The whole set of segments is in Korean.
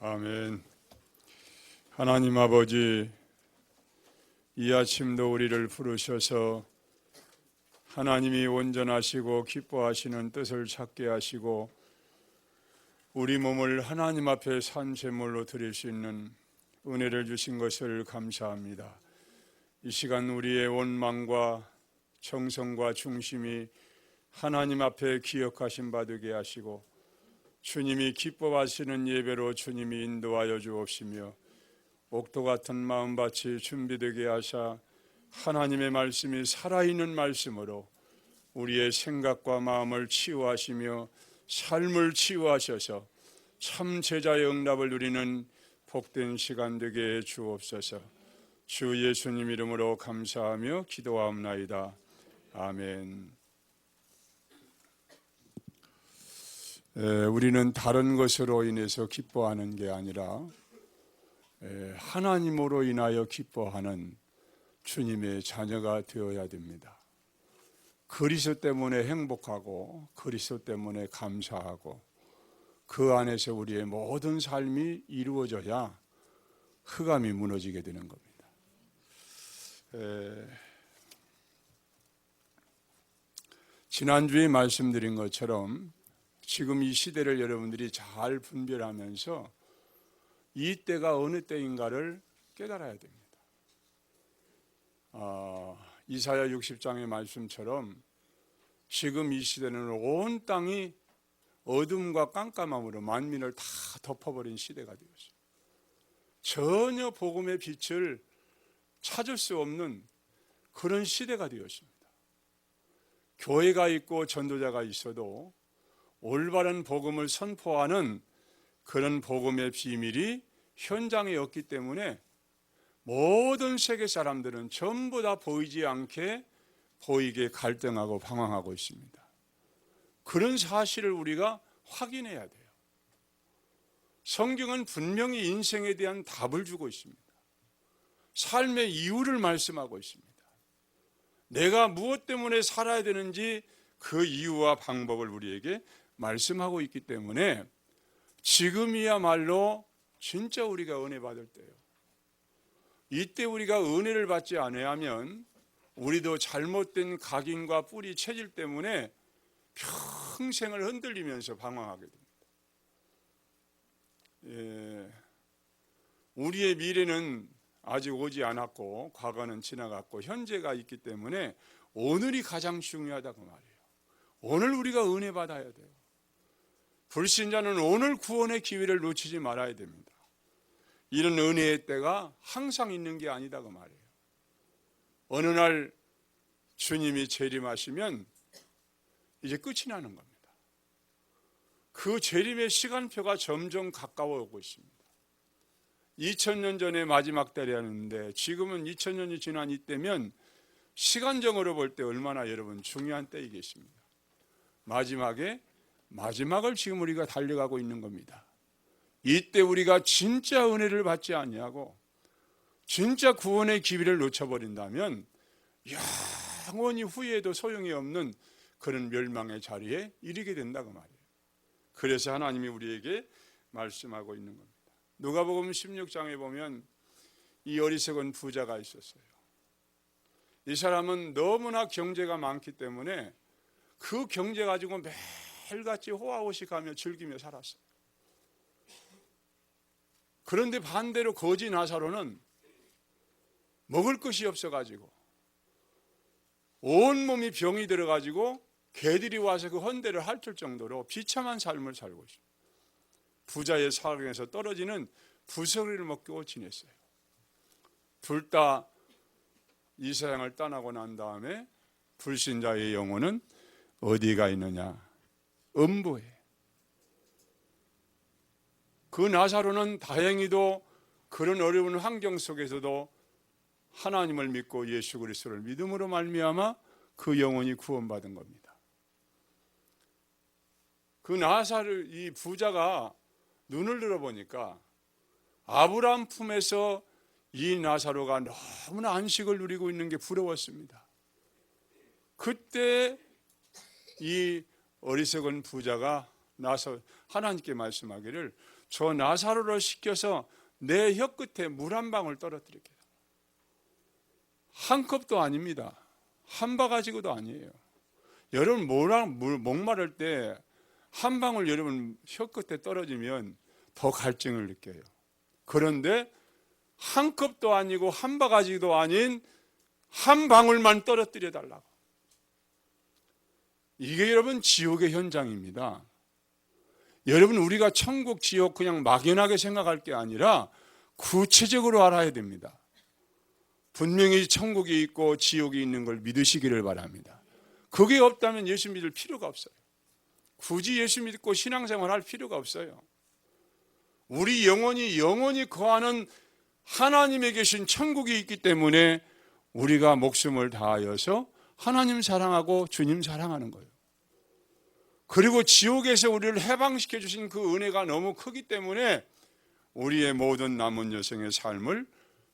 아멘. 하나님 아버지, 이 아침도 우리를 부르셔서 하나님이 온전하시고 기뻐하시는 뜻을 찾게 하시고 우리 몸을 하나님 앞에 산 제물로 드릴 수 있는 은혜를 주신 것을 감사합니다. 이 시간 우리의 원망과 정성과 중심이 하나님 앞에 기억하심 받게 하시고 주님이 기뻐하시는 예배로 주님이 인도하여 주옵시며 옥토 같은 마음밭이 준비되게 하사 하나님의 말씀이 살아있는 말씀으로 우리의 생각과 마음을 치유하시며 삶을 치유하셔서 참 제자의 응답을 누리는 복된 시간 되게 해 주옵소서. 주 예수님 이름으로 감사하며 기도하옵나이다. 아멘. 우리는 다른 것으로 인해서 기뻐하는 게 아니라 하나님으로 인하여 기뻐하는 주님의 자녀가 되어야 됩니다. 그리스도 때문에 행복하고 그리스도 때문에 감사하고 그 안에서 우리의 모든 삶이 이루어져야 흑암이 무너지게 되는 겁니다. 지난주에 말씀드린 것처럼 지금 이 시대를 여러분들이 잘 분별하면서 이 때가 어느 때인가를 깨달아야 됩니다. 이사야 60장의 말씀처럼 지금 이 시대는 온 땅이 어둠과 깜깜함으로 만민을 다 덮어버린 시대가 되었어요. 전혀 복음의 빛을 찾을 수 없는 그런 시대가 되었습니다. 교회가 있고 전도자가 있어도 올바른 복음을 선포하는 그런 복음의 비밀이 현장에 없기 때문에 모든 세계 사람들은 전부 다 보이지 않게 보이게 갈등하고 방황하고 있습니다. 그런 사실을 우리가 확인해야 돼요. 성경은 분명히 인생에 대한 답을 주고 있습니다. 삶의 이유를 말씀하고 있습니다. 내가 무엇 때문에 살아야 되는지 그 이유와 방법을 우리에게 말씀하고 있기 때문에 지금이야말로 진짜 우리가 은혜 받을 때예요. 이때 우리가 은혜를 받지 않으면 우리도 잘못된 각인과 뿌리 체질 때문에 평생을 흔들리면서 방황하게 됩니다. 우리의 미래는 아직 오지 않았고 과거는 지나갔고 현재가 있기 때문에 오늘이 가장 중요하다고 말이에요. 오늘 우리가 은혜 받아야 돼요. 불신자는 오늘 구원의 기회를 놓치지 말아야 됩니다. 이런 은혜의 때가 항상 있는 게 아니다고 말이에요. 어느 날 주님이 재림하시면 이제 끝이 나는 겁니다. 그 재림의 시간표가 점점 가까워 오고 있습니다. 2000년 전에 마지막 때라는데 지금은 2000년이 지난 이때면 시간적으로 볼 때 얼마나 여러분 중요한 때이겠습니다. 마지막을 지금 우리가 달려가고 있는 겁니다. 이때 우리가 진짜 은혜를 받지 아니하고 진짜 구원의 기회를 놓쳐버린다면 영원히 후회해도 소용이 없는 그런 멸망의 자리에 이르게 된다고 말이에요. 그래서 하나님이 우리에게 말씀하고 있는 겁니다. 누가복음 16장에 보면 이 어리석은 부자가 있었어요. 이 사람은 너무나 경제가 많기 때문에 그 경제 가지고 매일같이 호화호식하며 즐기며 살았어요. 그런데 반대로 거지 나사로는 먹을 것이 없어가지고 온몸이 병이 들어가지고 개들이 와서 그 헌대를 핥을 정도로 비참한 삶을 살고 있습니다. 부자의 사랑에서 떨어지는 부스러기를 먹고 지냈어요. 둘 다 이 세상을 떠나고 난 다음에 불신자의 영혼은 어디가 있느냐? 음부에. 그 나사로는 다행히도 그런 어려운 환경 속에서도 하나님을 믿고 예수 그리스도를 믿음으로 말미암아 그 영혼이 구원받은 겁니다. 그 나사로 이 부자가 눈을 들어보니까 아브라함 품에서 이 나사로가 너무나 안식을 누리고 있는 게 부러웠습니다. 그때 이 어리석은 부자가 나서 하나님께 말씀하기를 저 나사로를 시켜서 내 혀 끝에 물 한 방울 떨어뜨리게. 한 컵도 아닙니다. 한 바가지도 아니에요. 여러분 목마를 때 한 방울 여러분 혀 끝에 떨어지면 더 갈증을 느껴요. 그런데 한 컵도 아니고 한 바가지도 아닌 한 방울만 떨어뜨려 달라고. 이게 여러분 지옥의 현장입니다. 여러분 우리가 천국 지옥 그냥 막연하게 생각할 게 아니라 구체적으로 알아야 됩니다. 분명히 천국이 있고 지옥이 있는 걸 믿으시기를 바랍니다. 그게 없다면 예수 믿을 필요가 없어요. 굳이 예수 믿고 신앙생활 할 필요가 없어요. 우리 영혼이 거하는 하나님에 계신 천국이 있기 때문에 우리가 목숨을 다하여서 하나님 사랑하고 주님 사랑하는 거예요. 그리고 지옥에서 우리를 해방시켜 주신 그 은혜가 너무 크기 때문에 우리의 모든 남은 여생의 삶을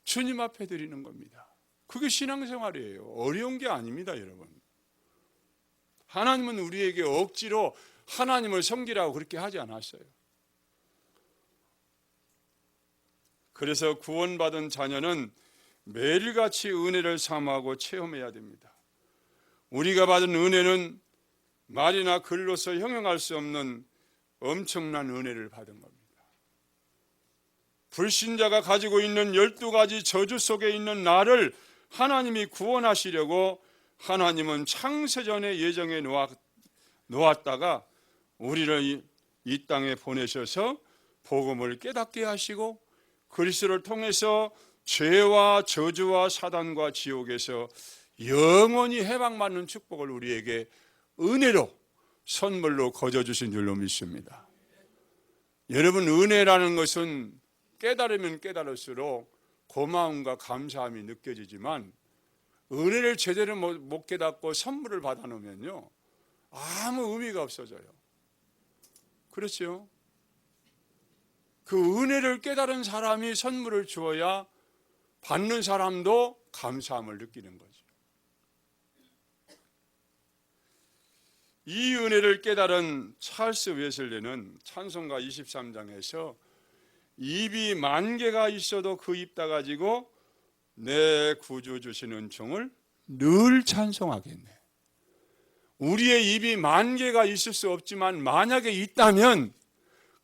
주님 앞에 드리는 겁니다. 그게 신앙생활이에요. 어려운 게 아닙니다, 여러분. 하나님은 우리에게 억지로 하나님을 섬기라고 그렇게 하지 않았어요. 그래서 구원받은 자녀는 매일같이 은혜를 사모하고 체험해야 됩니다. 우리가 받은 은혜는 말이나 글로서 형용할 수 없는 엄청난 은혜를 받은 겁니다. 불신자가 가지고 있는 12가지 저주 속에 있는 나를 하나님이 구원하시려고 하나님은 창세전에 예정해 놓았다가 우리를 이 땅에 보내셔서 복음을 깨닫게 하시고 그리스도를 통해서 죄와 저주와 사단과 지옥에서 영원히 해방받는 축복을 우리에게 은혜로 선물로 거저주신 줄로 믿습니다. 여러분 은혜라는 것은 깨달으면 깨달을수록 고마움과 감사함이 느껴지지만 은혜를 제대로 못 깨닫고 선물을 받아놓으면요 아무 의미가 없어져요. 그렇죠? 그 은혜를 깨달은 사람이 선물을 주어야 받는 사람도 감사함을 느끼는 거죠. 이 은혜를 깨달은 찰스 웨슬리는 찬송가 23장에서 입이 10,000개가 있어도 그 입 다 가지고 내 구주 주신 은총을 늘 찬송하겠네. 우리의 입이 10,000개가 있을 수 없지만 만약에 있다면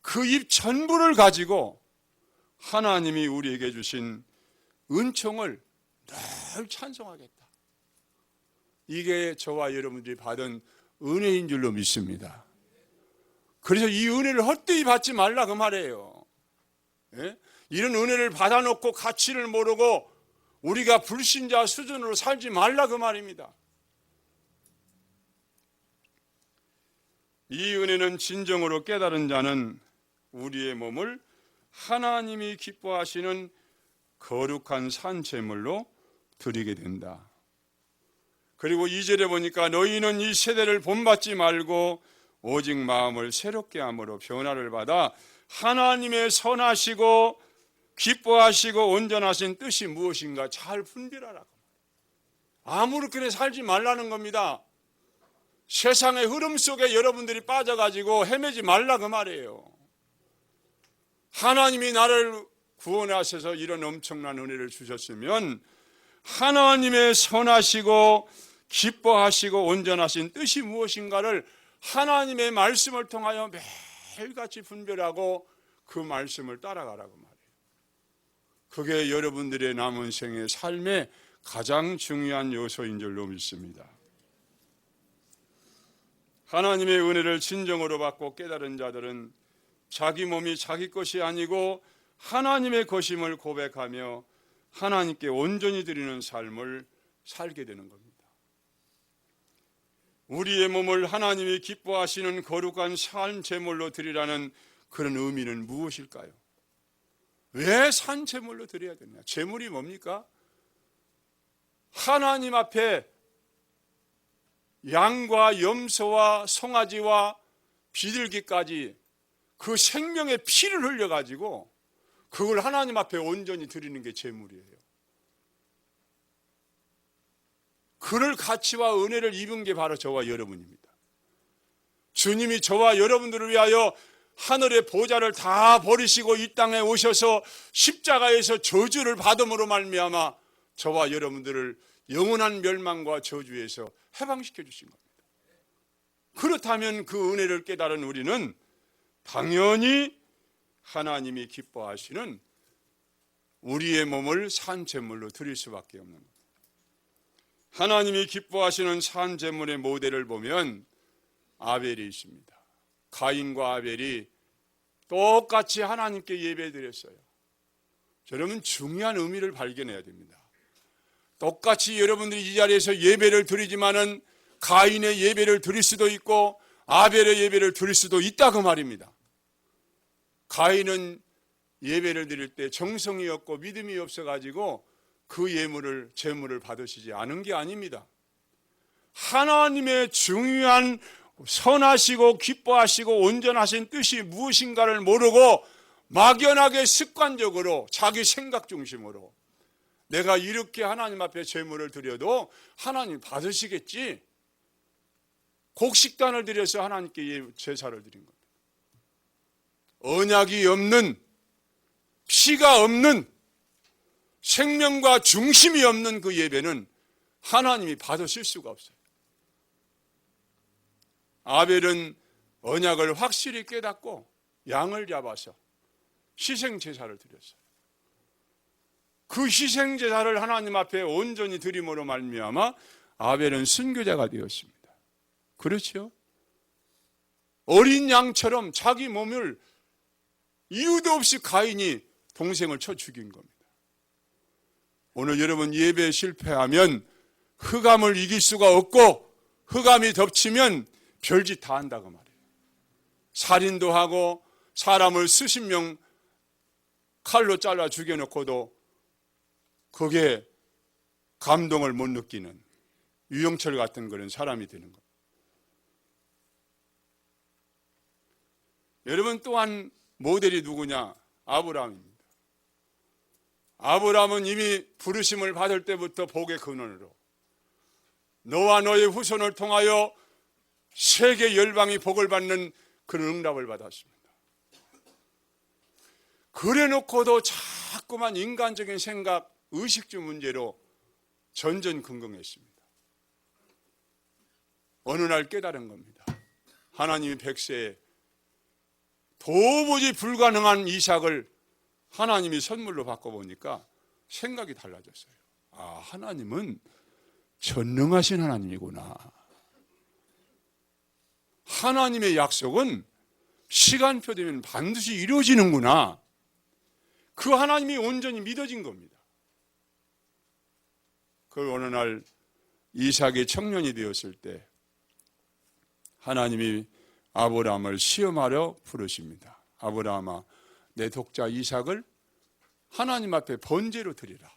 그 입 전부를 가지고 하나님이 우리에게 주신 은총을 늘 찬송하겠다. 이게 저와 여러분들이 받은 은혜인 줄로 믿습니다. 그래서 이 은혜를 헛되이 받지 말라 그 말이에요. 예? 이런 은혜를 받아놓고 가치를 모르고 우리가 불신자 수준으로 살지 말라 그 말입니다. 이 은혜는 진정으로 깨달은 자는 우리의 몸을 하나님이 기뻐하시는 거룩한 산제물로 드리게 된다. 그리고 2절에 보니까 너희는 이 세대를 본받지 말고 오직 마음을 새롭게 함으로 변화를 받아 하나님의 선하시고 기뻐하시고 온전하신 뜻이 무엇인가 잘 분별하라고. 아무렇게나 살지 말라는 겁니다. 세상의 흐름 속에 여러분들이 빠져가지고 헤매지 말라 그 말이에요. 하나님이 나를 구원하셔서 이런 엄청난 은혜를 주셨으면 하나님의 선하시고 기뻐하시고 온전하신 뜻이 무엇인가를 하나님의 말씀을 통하여 매일같이 분별하고 그 말씀을 따라가라고 말이에요. 그게 여러분들의 남은 생의 삶의 가장 중요한 요소인 줄로 믿습니다. 하나님의 은혜를 진정으로 받고 깨달은 자들은 자기 몸이 자기 것이 아니고 하나님의 것임을 고백하며 하나님께 온전히 드리는 삶을 살게 되는 겁니다. 우리의 몸을 하나님이 기뻐하시는 거룩한 산 제물로 드리라는 그런 의미는 무엇일까요? 왜 산 제물로 드려야 되냐? 제물이 뭡니까? 하나님 앞에 양과 염소와 송아지와 비둘기까지 그 생명의 피를 흘려가지고 그걸 하나님 앞에 온전히 드리는 게 제물이에요. 그럴 가치와 은혜를 입은 게 바로 저와 여러분입니다. 주님이 저와 여러분들을 위하여 하늘의 보좌를 다 버리시고 이 땅에 오셔서 십자가에서 저주를 받음으로 말미암아 저와 여러분들을 영원한 멸망과 저주에서 해방시켜 주신 겁니다. 그렇다면 그 은혜를 깨달은 우리는 당연히 하나님이 기뻐하시는 우리의 몸을 산제물로 드릴 수밖에 없는 겁니다. 하나님이 기뻐하시는 산제물의 모델을 보면 아벨이 있습니다. 가인과 아벨이 똑같이 하나님께 예배드렸어요. 여러분, 중요한 의미를 발견해야 됩니다. 똑같이 여러분들이 이 자리에서 예배를 드리지만은 가인의 예배를 드릴 수도 있고 아벨의 예배를 드릴 수도 있다 그 말입니다. 가인은 예배를 드릴 때 정성이 없고 믿음이 없어가지고 그 제물을 받으시지 않은 게 아닙니다. 하나님의 중요한 선하시고 기뻐하시고 온전하신 뜻이 무엇인가를 모르고 막연하게 습관적으로 자기 생각 중심으로 내가 이렇게 하나님 앞에 제물을 드려도 하나님 받으시겠지, 곡식단을 드려서 하나님께 제사를 드린 겁니다. 언약이 없는, 피가 없는, 생명과 중심이 없는 그 예배는 하나님이 받으실 수가 없어요. 아벨은 언약을 확실히 깨닫고 양을 잡아서 희생제사를 드렸어요. 그 희생제사를 하나님 앞에 온전히 드림으로 말미암아 아벨은 순교자가 되었습니다. 그렇죠? 어린 양처럼 자기 몸을 이유도 없이 가인이 동생을 쳐 죽인 겁니다. 오늘 여러분 예배에 실패하면 흑암을 이길 수가 없고 흑암이 덮치면 별짓 다 한다고 말이에요. 살인도 하고 사람을 수십 명 칼로 잘라 죽여놓고도 그게 감동을 못 느끼는 유영철 같은 그런 사람이 되는 겁니다. 여러분 또한 모델이 누구냐? 아브라함입니다. 아브라함은 이미 부르심을 받을 때부터 복의 근원으로 너와 너의 후손을 통하여 세계 열방이 복을 받는 그런 응답을 받았습니다. 그래놓고도 자꾸만 인간적인 생각, 의식주 문제로 전전긍긍했습니다. 어느 날 깨달은 겁니다. 하나님이 백세에 도무지 불가능한 이삭을 하나님이 선물로 바꿔보니까 생각이 달라졌어요. 아, 하나님은 전능하신 하나님이구나. 하나님의 약속은 시간표 되면 반드시 이루어지는구나. 그 하나님이 온전히 믿어진 겁니다. 그 어느 날 이삭이 청년이 되었을 때 하나님이 아브라함을 시험하려 부르십니다. 아브라함아, 내 독자 이삭을 하나님 앞에 번제로 드리라.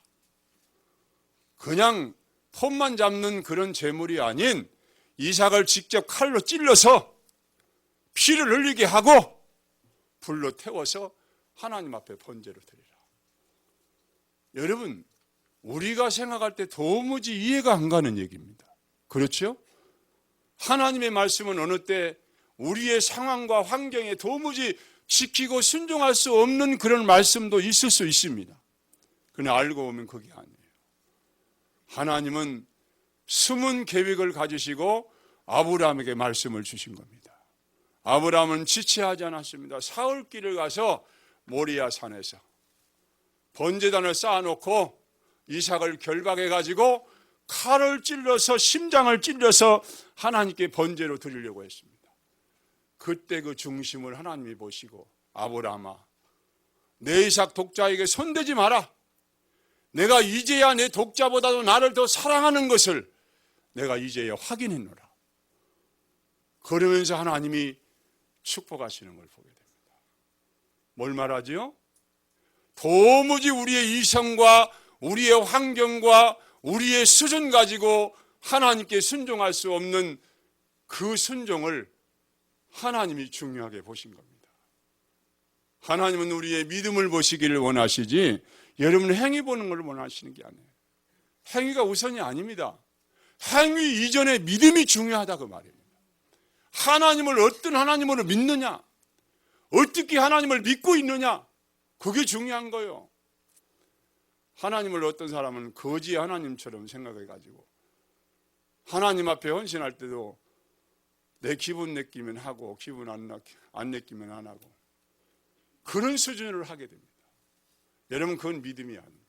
그냥 폼만 잡는 그런 제물이 아닌 이삭을 직접 칼로 찔러서 피를 흘리게 하고 불로 태워서 하나님 앞에 번제로 드리라. 여러분, 우리가 생각할 때 도무지 이해가 안 가는 얘기입니다. 그렇죠? 하나님의 말씀은 어느 때 우리의 상황과 환경에 도무지 지키고 순종할 수 없는 그런 말씀도 있을 수 있습니다. 그러나 알고 보면 그게 아니에요. 하나님은 숨은 계획을 가지시고 아브라함에게 말씀을 주신 겁니다. 아브라함은 지체하지 않았습니다. 사흘길을 가서 모리아 산에서 번제단을 쌓아놓고 이삭을 결박해 가지고 칼을 찔러서 심장을 찔러서 하나님께 번제로 드리려고 했습니다. 그때 그 중심을 하나님이 보시고 아브라함아, 내 이삭 독자에게 손대지 마라. 내가 이제야 내 독자보다도 나를 더 사랑하는 것을 내가 이제야 확인했노라. 그러면서 하나님이 축복하시는 걸 보게 됩니다. 뭘 말하지요? 도무지 우리의 이성과 우리의 환경과 우리의 수준 가지고 하나님께 순종할 수 없는 그 순종을 하나님이 중요하게 보신 겁니다. 하나님은 우리의 믿음을 보시기를 원하시지 여러분 행위 보는 걸 원하시는 게 아니에요. 행위가 우선이 아닙니다. 행위 이전에 믿음이 중요하다 그 말입니다. 하나님을 어떤 하나님으로 믿느냐, 어떻게 하나님을 믿고 있느냐? 그게 중요한 거예요. 하나님을 어떤 사람은 거지 하나님처럼 생각해가지고 하나님 앞에 헌신할 때도 내 기분 느끼면 하고 기분 안 느끼면 안 하고 그런 수준으로 하게 됩니다. 여러분, 그건 믿음이 아닙니다.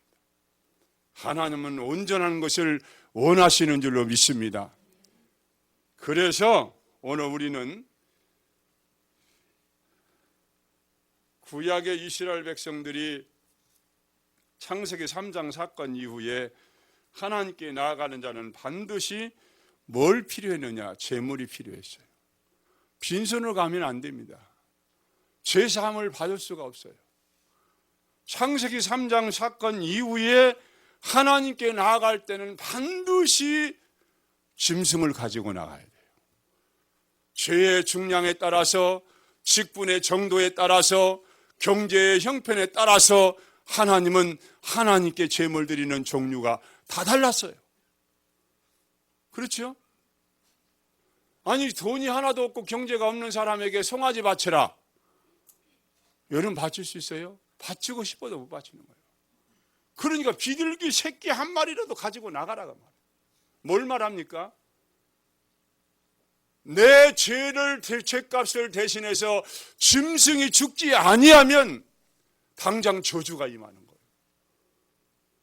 하나님은 온전한 것을 원하시는 줄로 믿습니다. 그래서 오늘 우리는 구약의 이스라엘 백성들이 창세기 3장 사건 이후에 하나님께 나아가는 자는 반드시 뭘 필요했느냐? 제물이 필요했어요. 빈손으로 가면 안 됩니다. 제사함을 받을 수가 없어요. 창세기 3장 사건 이후에 하나님께 나아갈 때는 반드시 짐승을 가지고 나가야 돼요. 죄의 중량에 따라서, 직분의 정도에 따라서, 경제의 형편에 따라서 하나님은 하나님께 제물 드리는 종류가 다 달랐어요. 그렇죠? 아니, 돈이 하나도 없고 경제가 없는 사람에게 송아지 바쳐라. 여러분, 바칠 수 있어요? 바치고 싶어도 못 바치는 거예요. 그러니까 비둘기 새끼 한 마리라도 가지고 나가라고 말해요. 뭘 말합니까? 내 죄값을 대신해서 짐승이 죽지 아니하면 당장 저주가 임하는 거예요.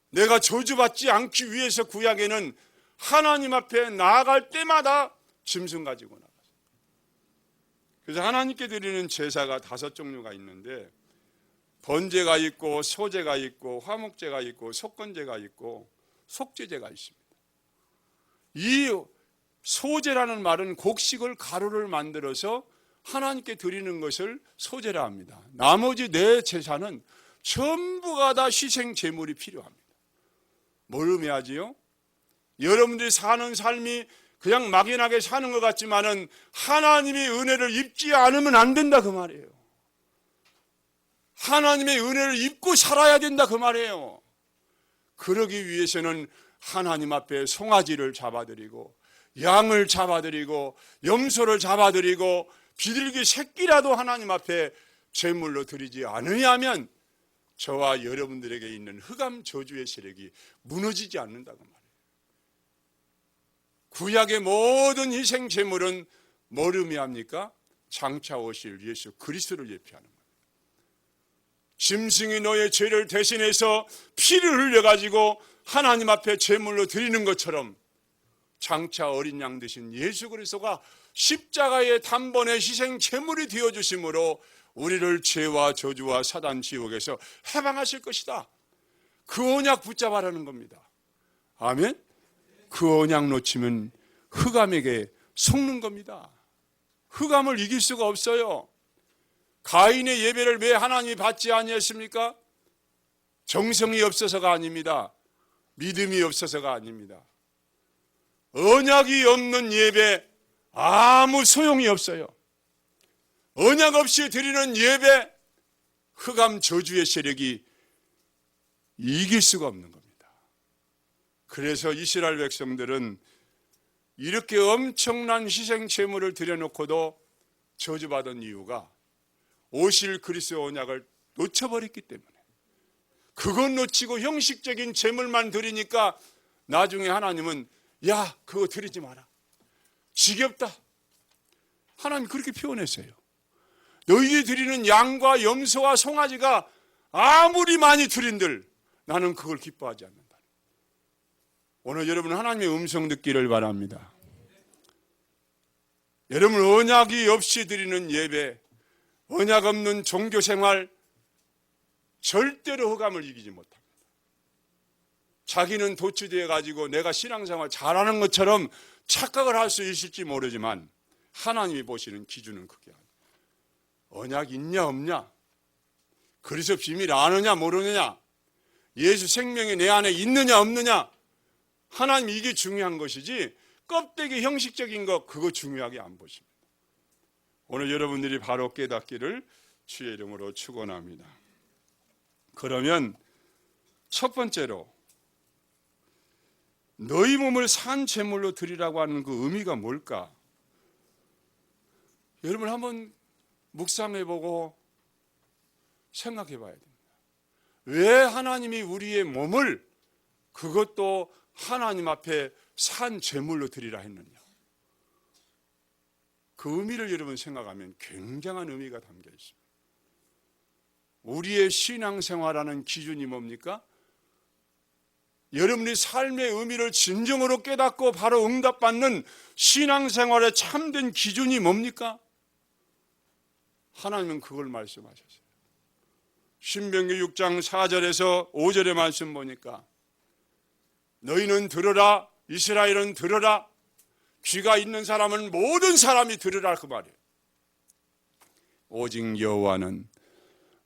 내가 저주받지 않기 위해서 구약에는 하나님 앞에 나아갈 때마다 짐승 가지고 나갔어요. 그래서 하나님께 드리는 제사가 5종류가 있는데 번제가 있고 소제가 있고 화목제가 있고 속건제가 있고 속죄제가 있습니다. 이 소제라는 말은 곡식을 가루를 만들어서 하나님께 드리는 것을 소제라 합니다. 나머지 네 제사는 전부가 다 희생 제물이 필요합니다. 뭘 의미하지요? 여러분들이 사는 삶이 그냥 막연하게 사는 것 같지만은 하나님의 은혜를 입지 않으면 안 된다 그 말이에요. 하나님의 은혜를 입고 살아야 된다 그 말이에요. 그러기 위해서는 하나님 앞에 송아지를 잡아드리고 양을 잡아드리고 염소를 잡아드리고 비둘기 새끼라도 하나님 앞에 제물로 드리지 않으면 저와 여러분들에게 있는 흑암 저주의 세력이 무너지지 않는다고 말해요. 구약의 모든 희생 제물은 뭘 의미합니까? 장차 오실 예수 그리스도를 예표하는 거예요. 짐승이 너의 죄를 대신해서 피를 흘려가지고 하나님 앞에 제물로 드리는 것처럼 장차 어린 양 되신 예수 그리스도가 십자가의 단번에 희생 제물이 되어주심으로 우리를 죄와 저주와 사단 지옥에서 해방하실 것이다. 그 언약 붙잡아라는 겁니다. 아멘? 그 언약 놓치면 흑암에게 속는 겁니다. 흑암을 이길 수가 없어요. 가인의 예배를 왜 하나님이 받지 아니했습니까? 정성이 없어서가 아닙니다. 믿음이 없어서가 아닙니다. 언약이 없는 예배 아무 소용이 없어요. 언약 없이 드리는 예배 흑암 저주의 세력이 이길 수가 없는 겁니다. 그래서 이스라엘 백성들은 이렇게 엄청난 희생 제물을 드려놓고도 저주받은 이유가 오실 그리스도 언약을 놓쳐버렸기 때문에, 그것 놓치고 형식적인 제물만 드리니까 나중에 하나님은 야 그거 드리지 마라, 지겹다. 하나님 그렇게 표현했어요. 너희들이 드리는 양과 염소와 송아지가 아무리 많이 드린들 나는 그걸 기뻐하지 않는다. 오늘 여러분 하나님의 음성 듣기를 바랍니다. 여러분 언약이 없이 드리는 예배, 언약 없는 종교생활 절대로 흑암을 이기지 못합니다. 자기는 도취되어 가지고 내가 신앙생활 잘하는 것처럼 착각을 할 수 있을지 모르지만 하나님이 보시는 기준은 그게 아니에요. 언약 있냐 없냐, 그래서 비밀 아느냐 모르느냐, 예수 생명이 내 안에 있느냐 없느냐, 하나님 이게 중요한 것이지 껍데기 형식적인 거 그거 중요하게 안 보십니다. 오늘 여러분들이 바로 깨닫기를 주의 이름으로 축원합니다. 그러면 첫 번째로 너희 몸을 산 제물로 드리라고 하는 그 의미가 뭘까? 여러분 한번 묵상해보고 생각해 봐야 됩니다. 왜 하나님이 우리의 몸을 그것도 하나님 앞에 산 제물로 드리라 했느냐. 그 의미를 여러분 생각하면 굉장한 의미가 담겨 있습니다. 우리의 신앙생활하는 기준이 뭡니까? 여러분이 삶의 의미를 진정으로 깨닫고 바로 응답받는 신앙생활의 참된 기준이 뭡니까? 하나님은 그걸 말씀하셨어요. 신명기 6장 4절에서 5절의 말씀 보니까 너희는 들으라, 이스라엘은 들으라, 귀가 있는 사람은 모든 사람이 들으라, 그 말이에요. 오직 여호와는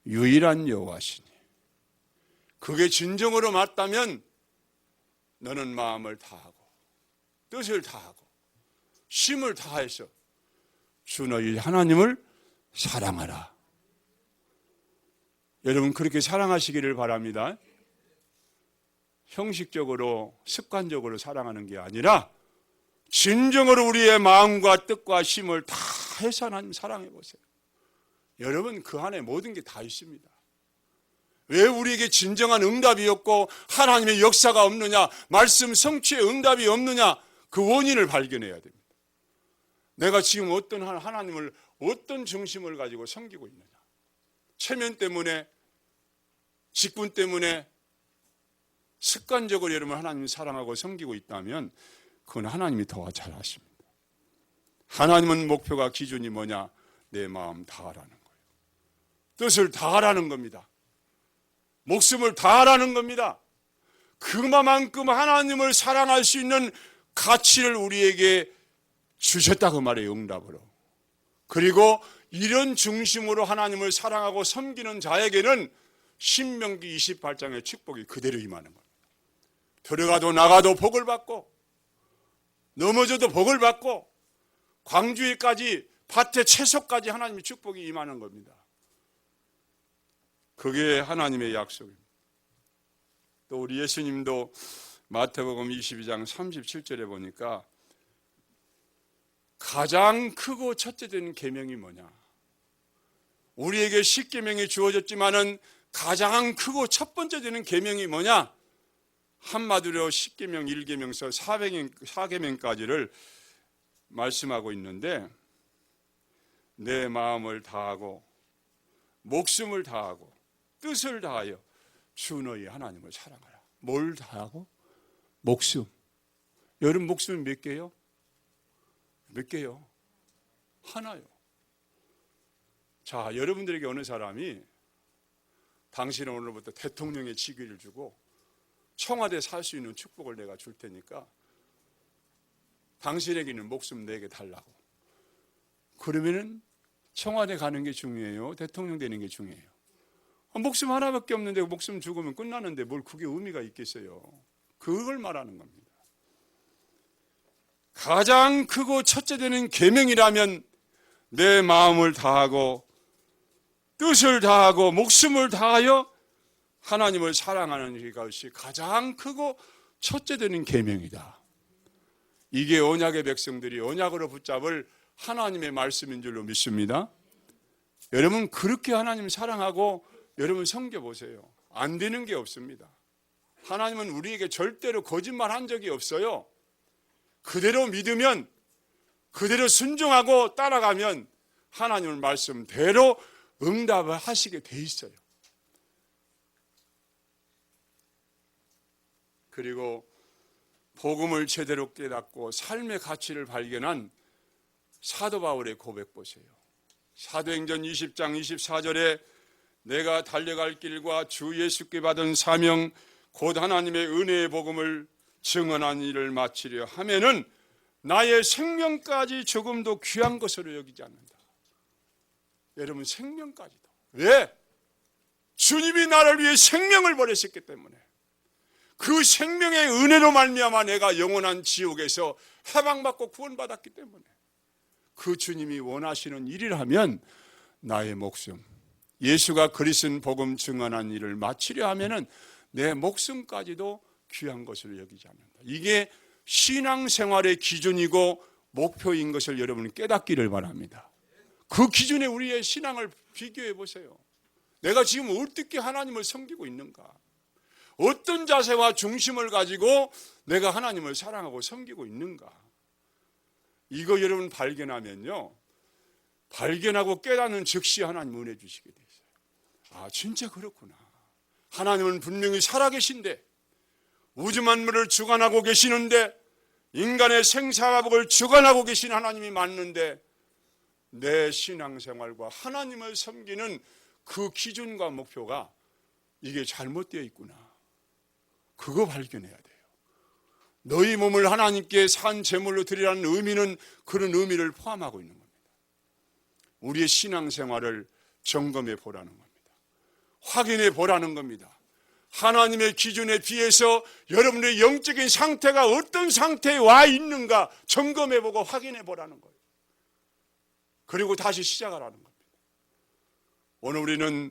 유일한 여호와시니 그게 진정으로 맞다면 너는 마음을 다하고 뜻을 다하고 힘을 다해서 주 너희 하나님을 사랑하라. 여러분 그렇게 사랑하시기를 바랍니다. 형식적으로 습관적으로 사랑하는 게 아니라 진정으로 우리의 마음과 뜻과 힘을 다해서 하나님 사랑해 보세요. 여러분 그 안에 모든 게 다 있습니다. 왜 우리에게 진정한 응답이 없고 하나님의 역사가 없느냐, 말씀 성취의 응답이 없느냐, 그 원인을 발견해야 됩니다. 내가 지금 어떤 하나님을 어떤 중심을 가지고 섬기고 있느냐. 체면 때문에, 직분 때문에 습관적으로 여러분 하나님을 사랑하고 섬기고 있다면 그건 하나님이 더 잘 아십니다. 하나님은 목표가 기준이 뭐냐? 내 마음 다하라는 거예요. 뜻을 다하라는 겁니다. 목숨을 다하라는 겁니다. 그만큼 하나님을 사랑할 수 있는 가치를 우리에게 주셨다고 말해요. 응답으로. 그리고 이런 중심으로 하나님을 사랑하고 섬기는 자에게는 신명기 28장의 축복이 그대로 임하는 겁니다. 들어가도 나가도 복을 받고 넘어져도 복을 받고 광주에까지 밭에 채소까지 하나님의 축복이 임하는 겁니다. 그게 하나님의 약속입니다. 또 우리 예수님도 마태복음 22장 37절에 보니까 가장 크고 첫째 되는 계명이 뭐냐? 우리에게 10계명이 주어졌지만은 가장 크고 첫 번째 되는 계명이 뭐냐? 한마디로 10계명, 1계명서 4계명까지를 말씀하고 있는데 내 마음을 다하고 목숨을 다하고 뜻을 다하여 주 너희 하나님을 사랑하라. 뭘 다하고? 목숨. 여러분 목숨이 몇 개요? 몇 개요? 하나요. 자, 여러분들에게 어느 사람이 당신은 오늘부터 대통령의 직위를 주고 청와대 살 수 있는 축복을 내가 줄 테니까 당신에게는 목숨 4개 달라고. 그러면은 청와대 가는 게 중요해요? 대통령 되는 게 중요해요? 목숨 하나밖에 없는데 목숨 죽으면 끝나는데 뭘 그게 의미가 있겠어요? 그걸 말하는 겁니다. 가장 크고 첫째 되는 계명이라면 내 마음을 다하고 뜻을 다하고 목숨을 다하여 하나님을 사랑하는 것이 가장 크고 첫째 되는 계명이다. 이게 언약의 백성들이 언약으로 붙잡을 하나님의 말씀인 줄로 믿습니다. 여러분 그렇게 하나님 사랑하고 여러분 섬겨보세요. 안 되는 게 없습니다. 하나님은 우리에게 절대로 거짓말한 적이 없어요. 그대로 믿으면, 그대로 순종하고 따라가면 하나님의 말씀대로 응답을 하시게 돼 있어요. 그리고 복음을 제대로 깨닫고 삶의 가치를 발견한 사도 바울의 고백 보세요. 사도행전 20장 24절에 내가 달려갈 길과 주 예수께 받은 사명 곧 하나님의 은혜의 복음을 증언한 일을 마치려 하면은 나의 생명까지 조금도 귀한 것으로 여기지 않는다. 여러분 생명까지도. 왜? 주님이 나를 위해 생명을 버리셨기 때문에. 그 생명의 은혜로 말미암아 내가 영원한 지옥에서 해방받고 구원받았기 때문에 그 주님이 원하시는 일이라면 나의 목숨, 예수가 그리스도인 복음 증언한 일을 마치려 하면은 내 목숨까지도 귀한 것으로 여기지 않는다. 이게 신앙생활의 기준이고 목표인 것을 여러분 깨닫기를 바랍니다. 그 기준에 우리의 신앙을 비교해 보세요. 내가 지금 어떻게 하나님을 섬기고 있는가? 어떤 자세와 중심을 가지고 내가 하나님을 사랑하고 섬기고 있는가? 이거 여러분 발견하면요, 발견하고 깨닫는 즉시 하나님 은혜 주시게 돼 있어요. 아, 진짜 그렇구나. 하나님은 분명히 살아계신데, 우주 만물을 주관하고 계시는데, 인간의 생사화복을 주관하고 계신 하나님이 맞는데, 내 신앙생활과 하나님을 섬기는 그 기준과 목표가 이게 잘못되어 있구나. 그거 발견해야 돼요. 너희 몸을 하나님께 산 제물로 드리라는 의미는 그런 의미를 포함하고 있는 겁니다. 우리의 신앙생활을 점검해 보라는 겁니다. 확인해 보라는 겁니다. 하나님의 기준에 비해서 여러분의 영적인 상태가 어떤 상태에 와 있는가 점검해 보고 확인해 보라는 거예요. 그리고 다시 시작하라는 겁니다. 오늘 우리는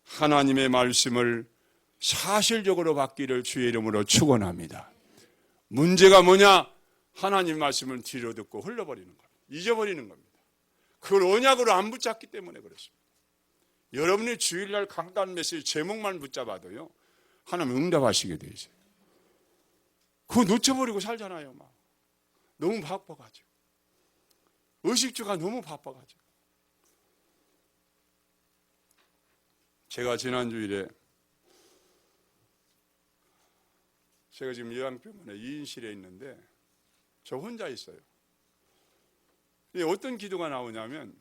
하나님의 말씀을 사실적으로 받기를 주의 이름으로 축원합니다. 문제가 뭐냐? 하나님 말씀을 뒤로 듣고 흘러버리는 겁니다. 잊어버리는 겁니다. 그걸 언약으로 안 붙잡기 때문에 그렇습니다. 여러분이 주일날 강단 메시지 제목만 붙잡아도요, 하나님 응답하시게 돼 있어요. 그거 놓쳐버리고 살잖아요. 막 너무 바빠가지고, 의식주가 너무 바빠가지고. 제가 지난주일에 제가 지금 요양병원에 2인실에 있는데 저 혼자 있어요. 어떤 기도가 나오냐면,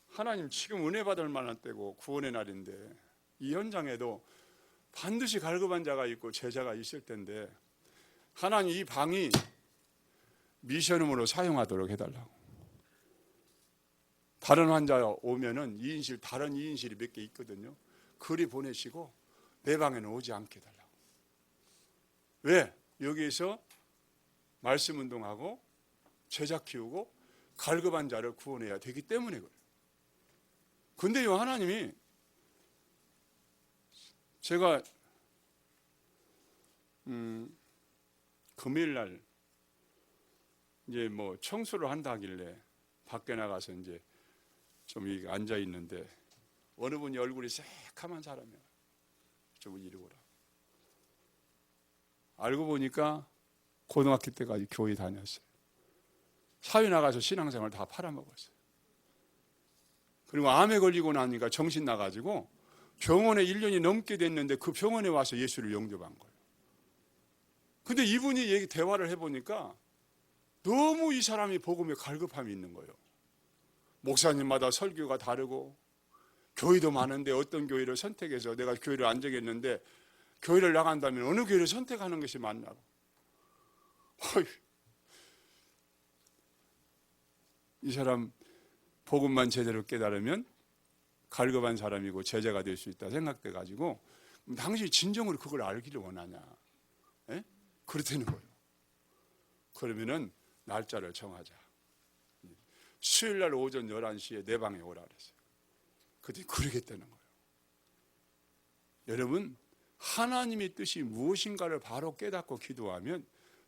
하나님 지금 은혜 받을 만한 때고 구원의 날인데 이 현장에도 반드시 갈급한 자가 있고 제자가 있을 텐데 하나님 이 방이 미션홈으로 사용하도록 해달라고. 다른 환자 오면은 2인실, 다른 2인실이 몇 개 있거든요. 그리 보내시고 내 방에는 오지 않게 해달라고. 왜? 여기에서 말씀 운동하고 제자 키우고 갈급한 자를 구원해야 되기 때문에 그래요. 근데요, 하나님이 제가 금요일날 이제 뭐 청소를 한다 하길래 밖에 나가서 이제 좀 이렇게 앉아 있는데 어느 분이 얼굴이 새카만 사람이야. 좀 이리 오라. 알고 보니까 고등학교 때까지 교회 다녔어요. 사회 나가서 신앙생활 다 팔아먹었어요. 그리고 암에 걸리고 나니까 정신 나가지고 병원에 1년이 넘게 됐는데 그 병원에 와서 예수를 영접한 거예요. 근데 이분이 대화를 해보니까 너무 이 사람이 복음에 갈급함이 있는 거예요. 목사님마다 설교가 다르고 교회도 많은데 어떤 교회를 선택해서 내가 교회를 안 정했는데 교회를 나간다면 어느 교회를 선택하는 것이 맞냐고. 이 사람 복음만 제대로 깨달으면 갈급한 사람이고 제자가 될 수 있다 생각돼 가지고, 당신이 진정으로 그걸 알기를 원하냐? 에? 그렇다는 거예요. 그러면은 날짜를 정하자. 수요일날 오전 11시에 내 방에 오라 그랬어요. 그때 그러겠다는 거예요. 여러분, 하나님의 뜻이 무엇인가를 바로 깨닫고 기도하면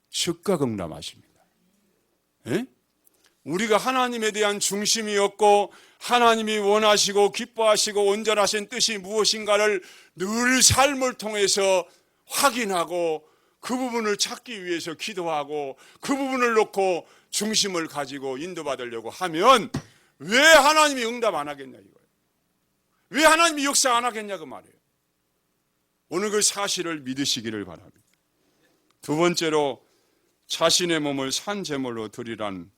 즉각 응답하십니다. 에? 우리가 하나님에 대한 중심이었고 하나님이 원하시고 기뻐하시고 온전하신 뜻이 무엇인가를 늘 삶을 통해서 확인하고 그 부분을 찾기 위해서 기도하고 그 부분을 놓고 중심을 가지고 인도받으려고 하면 왜 하나님이 응답 안 하겠냐 이거예요. 왜 하나님이 역사 안 하겠냐 그 말이에요. 오늘 그 사실을 믿으시기를 바랍니다. 두 번째로, 자신의 몸을 산 제물로 드린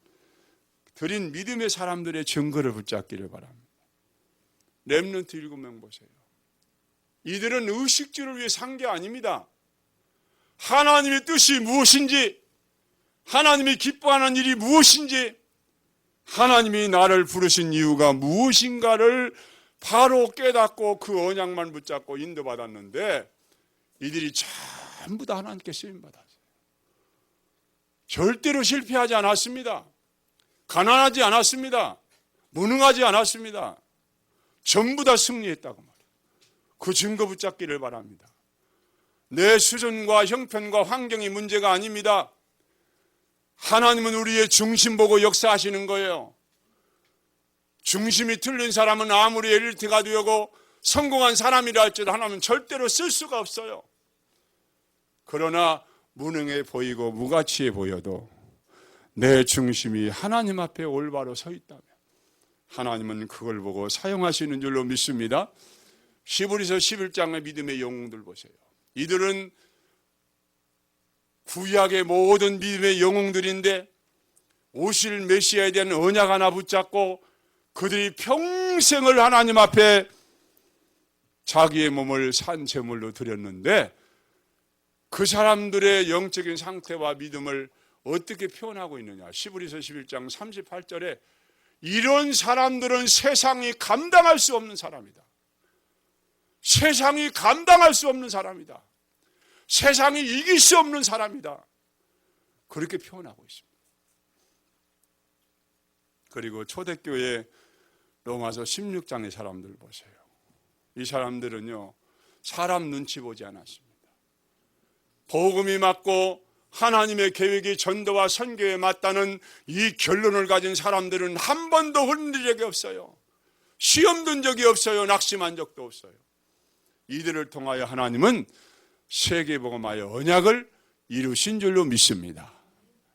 믿음의 사람들의 증거를 붙잡기를 바랍니다. 렘넌트 7명 보세요. 이들은 의식주를 위해 산 게 아닙니다. 하나님의 뜻이 무엇인지, 하나님이 기뻐하는 일이 무엇인지, 하나님이 나를 부르신 이유가 무엇인가를 바로 깨닫고 그 언약만 붙잡고 인도받았는데 이들이 전부 다 하나님께 쓰임받았어요. 절대로 실패하지 않았습니다. 가난하지 않았습니다. 무능하지 않았습니다. 전부 다 승리했다고 말이에요. 그 증거 붙잡기를 바랍니다. 내 수준과 형편과 환경이 문제가 아닙니다. 하나님은 우리의 중심 보고 역사하시는 거예요. 중심이 틀린 사람은 아무리 엘리트가 되고 성공한 사람이라 할지라도 하나님은 절대로 쓸 수가 없어요. 그러나 무능해 보이고 무가치해 보여도 내 중심이 하나님 앞에 올바로 서 있다면 하나님은 그걸 보고 사용하시는 줄로 믿습니다. 히브리서 11장의 믿음의 영웅들 보세요. 이들은 구약의 모든 믿음의 영웅들인데 오실 메시아에 대한 언약 하나 붙잡고 그들이 평생을 하나님 앞에 자기의 몸을 산 제물로 드렸는데 그 사람들의 영적인 상태와 믿음을 어떻게 표현하고 있느냐. 히브리서 11장 38절에 이런 사람들은 세상이 감당할 수 없는 사람이다. 세상이 감당할 수 없는 사람이다. 세상이 이길 수 없는 사람이다. 그렇게 표현하고 있습니다. 그리고 초대교회 로마서 16장의 사람들 보세요. 이 사람들은요, 사람 눈치 보지 않았습니다. 복음이 맞고 하나님의 계획이 전도와 선교에 맞다는 이 결론을 가진 사람들은 한 번도 흔들린 적이 없어요. 시험 든 적이 없어요. 낙심한 적도 없어요. 이들을 통하여 하나님은 세계복음화의 언약을 이루신 줄로 믿습니다.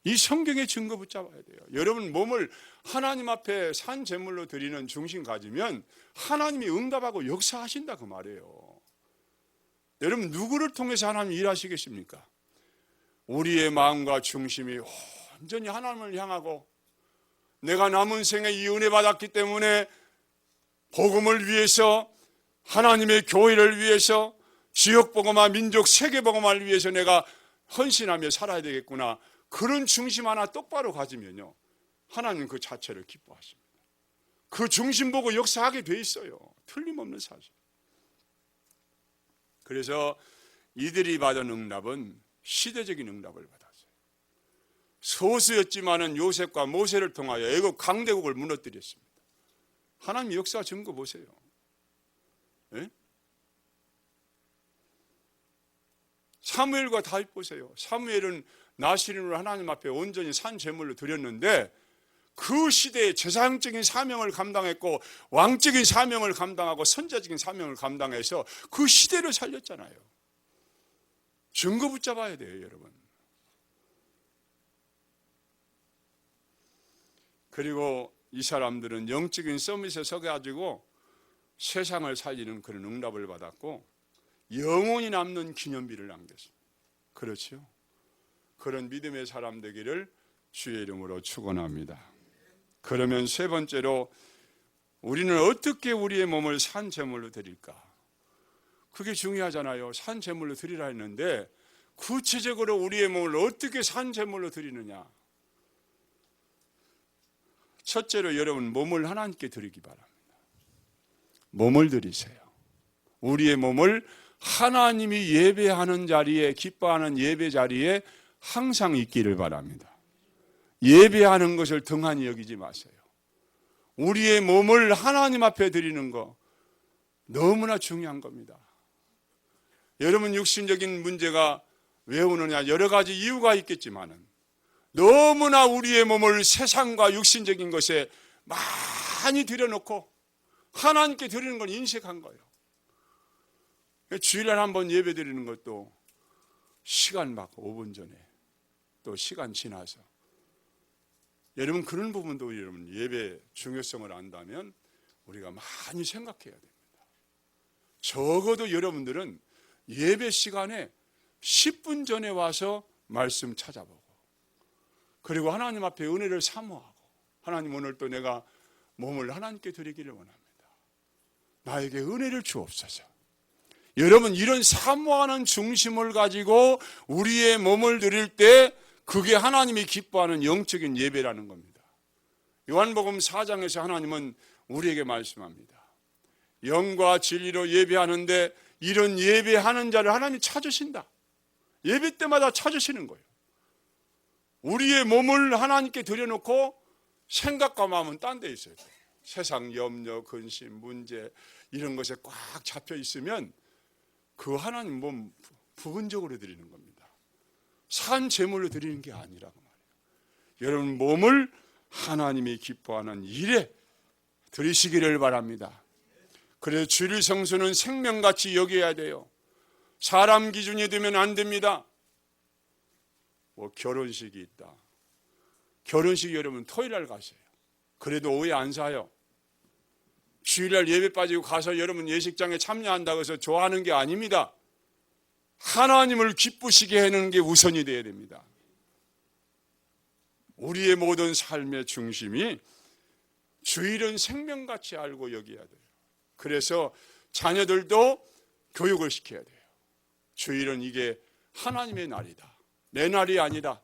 이 성경의 증거 붙잡아야 돼요. 여러분 몸을 하나님 앞에 산 제물로 드리는 중심 가지면 하나님이 응답하고 역사하신다 그 말이에요. 여러분 누구를 통해서 하나님 일하시겠습니까? 우리의 마음과 중심이 온전히 하나님을 향하고 내가 남은 생에 이 은혜 받았기 때문에 복음을 위해서 하나님의 교회를 위해서 지역복음화 민족 세계복음화를 위해서 내가 헌신하며 살아야 되겠구나. 그런 중심 하나 똑바로 가지면요 하나님 그 자체를 기뻐하십니다. 그 중심 보고 역사하게 돼 있어요. 틀림없는 사실. 그래서 이들이 받은 응답은 시대적인 응답을 받았어요. 소수였지만은 요셉과 모세를 통하여 애굽 강대국을 무너뜨렸습니다. 하나님 역사 증거 보세요. 예? 사무엘과 다윗 보세요. 사무엘은 나시린으로 하나님 앞에 온전히 산 제물로 드렸는데 그 시대의 제사장적인 사명을 감당했고 왕적인 사명을 감당하고 선자적인 사명을 감당해서 그 시대를 살렸잖아요. 증거 붙잡아야 돼요, 여러분. 그리고 이 사람들은 영적인 서밋에 서가지고 세상을 살리는 그런 응답을 받았고 영원히 남는 기념비를 남겼습니다. 그렇죠? 그런 믿음의 사람 되기를 주의 이름으로 축원합니다. 그러면 세 번째로 우리는 어떻게 우리의 몸을 산 제물로 드릴까? 그게 중요하잖아요. 산 제물로 드리라 했는데 구체적으로 우리의 몸을 어떻게 산 제물로 드리느냐? 첫째로 여러분 몸을 하나님께 드리기 바랍니다. 몸을 드리세요. 우리의 몸을 하나님이 예배하는 자리에, 기뻐하는 예배 자리에 항상 있기를 바랍니다. 예배하는 것을 등한히 여기지 마세요. 우리의 몸을 하나님 앞에 드리는 거 너무나 중요한 겁니다. 여러분 육신적인 문제가 왜 오느냐 여러 가지 이유가 있겠지만은 너무나 우리의 몸을 세상과 육신적인 것에 많이 들여놓고 하나님께 드리는 건 인색한 거예요. 주일날 한번 예배 드리는 것도 시간 막 5분 전에 또 시간 지나서 여러분 그런 부분도 여러분 예배 중요성을 안다면 우리가 많이 생각해야 됩니다. 적어도 여러분들은 예배 시간에 10분 전에 와서 말씀 찾아보고 그리고 하나님 앞에 은혜를 사모하고 하나님 오늘 또 내가 몸을 하나님께 드리기를 원합니다. 나에게 은혜를 주옵소서. 여러분 이런 사모하는 중심을 가지고 우리의 몸을 드릴 때 그게 하나님이 기뻐하는 영적인 예배라는 겁니다. 요한복음 4장에서 하나님은 우리에게 말씀합니다. 영과 진리로 예배하는데 이런 예배하는 자를 하나님이 찾으신다. 예배 때마다 찾으시는 거예요. 우리의 몸을 하나님께 드려놓고 생각과 마음은 딴 데 있어야 돼요. 세상 염려, 근심, 문제 이런 것에 꽉 잡혀 있으면 그 하나님 몸 부분적으로 드리는 겁니다. 산 제물로 드리는 게 아니라고 말이에요. 여러분 몸을 하나님이 기뻐하는 일에 드리시기를 바랍니다. 그래서 주일 성수는 생명같이 여겨야 돼요. 사람 기준이 되면 안 됩니다. 뭐 결혼식이 있다. 결혼식 여러분 토요일날 가세요. 그래도 오해 안 사요. 주일날 예배 빠지고 가서 여러분 예식장에 참여한다고 해서 좋아하는 게 아닙니다. 하나님을 기쁘시게 하는 게 우선이 되어야 됩니다. 우리의 모든 삶의 중심이 주일은 생명같이 알고 여겨야 돼요. 그래서 자녀들도 교육을 시켜야 돼요. 주일은 이게 하나님의 날이다. 내 날이 아니다.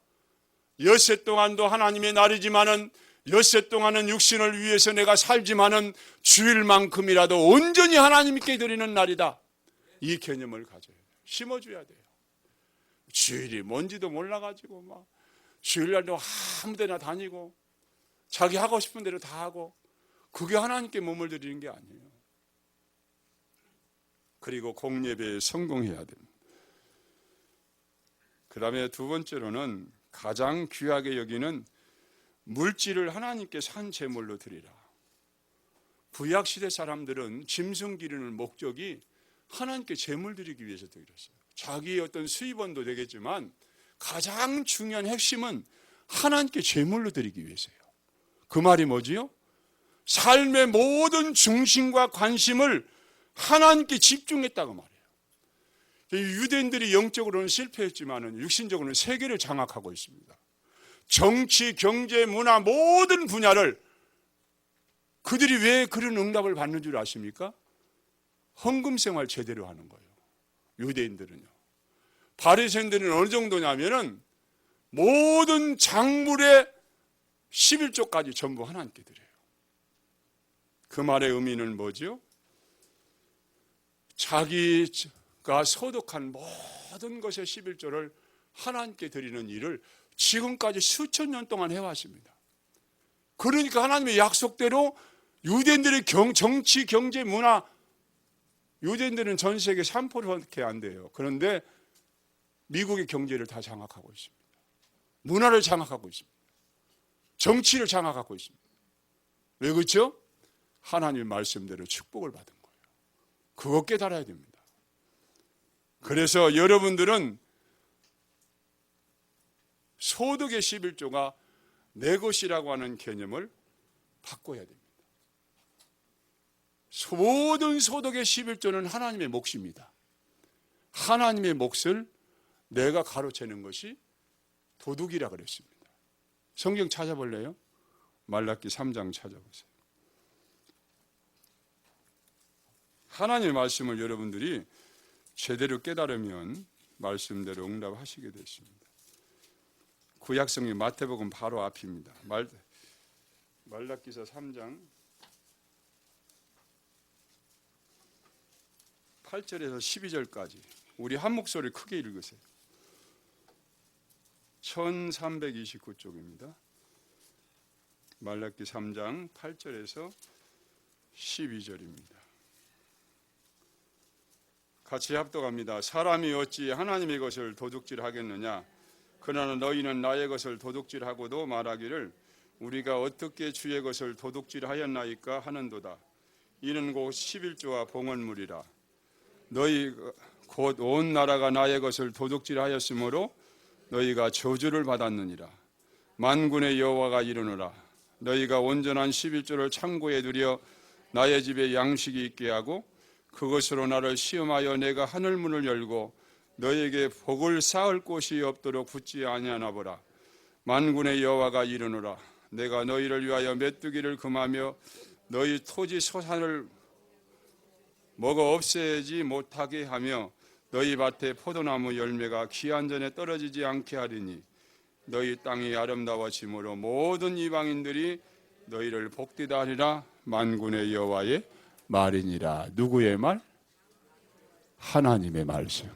엿새 동안도 하나님의 날이지만은 엿새 동안은 육신을 위해서 내가 살지만은 주일만큼이라도 온전히 하나님께 드리는 날이다. 이 개념을 가져야 돼요. 심어줘야 돼요. 주일이 뭔지도 몰라가지고 막 주일날도 아무데나 다니고 자기 하고 싶은 대로 다 하고 그게 하나님께 몸을 드리는 게 아니에요. 그리고 공예배에 성공해야 됩니다. 그 다음에 두 번째로는 가장 귀하게 여기는 물질을 하나님께 산 제물로 드리라. 구약시대 사람들은 짐승 기르는 목적이 하나님께 제물 드리기 위해서 드렸어요. 자기의 어떤 수입원도 되겠지만 가장 중요한 핵심은 하나님께 제물로 드리기 위해서예요. 그 말이 뭐지요? 삶의 모든 중심과 관심을 하나님께 집중했다고 말해요. 유대인들이 영적으로는 실패했지만 육신적으로는 세계를 장악하고 있습니다. 정치, 경제, 문화 모든 분야를 그들이 왜 그런 응답을 받는 줄 아십니까? 헌금 생활 제대로 하는 거예요. 유대인들은요. 바리새인들은 어느 정도냐면은 모든 작물의 11조까지 전부 하나님께 드려요. 그 말의 의미는 뭐죠? 자기가 소득한 모든 것의 11조를 하나님께 드리는 일을 지금까지 수천 년 동안 해왔습니다. 그러니까 하나님의 약속대로 유대인들의 정치, 경제, 문화, 유대인들은 전 세계 3%밖에 안 돼요. 그런데 미국의 경제를 다 장악하고 있습니다. 문화를 장악하고 있습니다. 정치를 장악하고 있습니다. 왜 그렇죠? 하나님의 말씀대로 축복을 받은 거예요. 그거 깨달아야 됩니다. 그래서 여러분들은 소득의 11조가 내 것이라고 하는 개념을 바꿔야 됩니다. 모든 소득의 11조는 하나님의 몫입니다. 하나님의 몫을 내가 가로채는 것이 도둑이라 그랬습니다. 성경 찾아볼래요? 말라기 3장 찾아보세요. 하나님의 말씀을 여러분들이 제대로 깨달으면 말씀대로 응답하시게 됐습니다. 구약성경 마태복음 바로 앞입니다. 말라기서 3장 8절에서 12절까지 우리 한 목소리 크게 읽으세요. 1329쪽입니다. 말라기 3장 8절에서 12절입니다. 같이 합독합니다. 사람이 어찌 하나님의 것을 도둑질하겠느냐? 그러나 너희는 나의 것을 도둑질하고도 말하기를 우리가 어떻게 주의 것을 도둑질하였나이까 하는도다. 이는 곧 11조와 봉헌물이라. 너희 곧 온 나라가 나의 것을 도둑질하였으므로 너희가 저주를 받았느니라. 만군의 여호와가 이르노라. 너희가 온전한 11조를 창고에 두려 나의 집에 양식이 있게 하고 그것으로 나를 시험하여 내가 하늘 문을 열고 너희에게 복을 쌓을 곳이 없도록 붙지 아니하나 보라. 만군의 여호와가 이르노라. 내가 너희를 위하여 메뚜기를 금하며 너희 토지 소산을 먹어 없애지 못하게 하며 너희 밭에 포도나무 열매가 기한전에 떨어지지 않게 하리니 너희 땅이 아름다워짐으로 모든 이방인들이 너희를 복되다 하리라. 만군의 여호와의 말이니라. 누구의 말? 하나님의 말씀.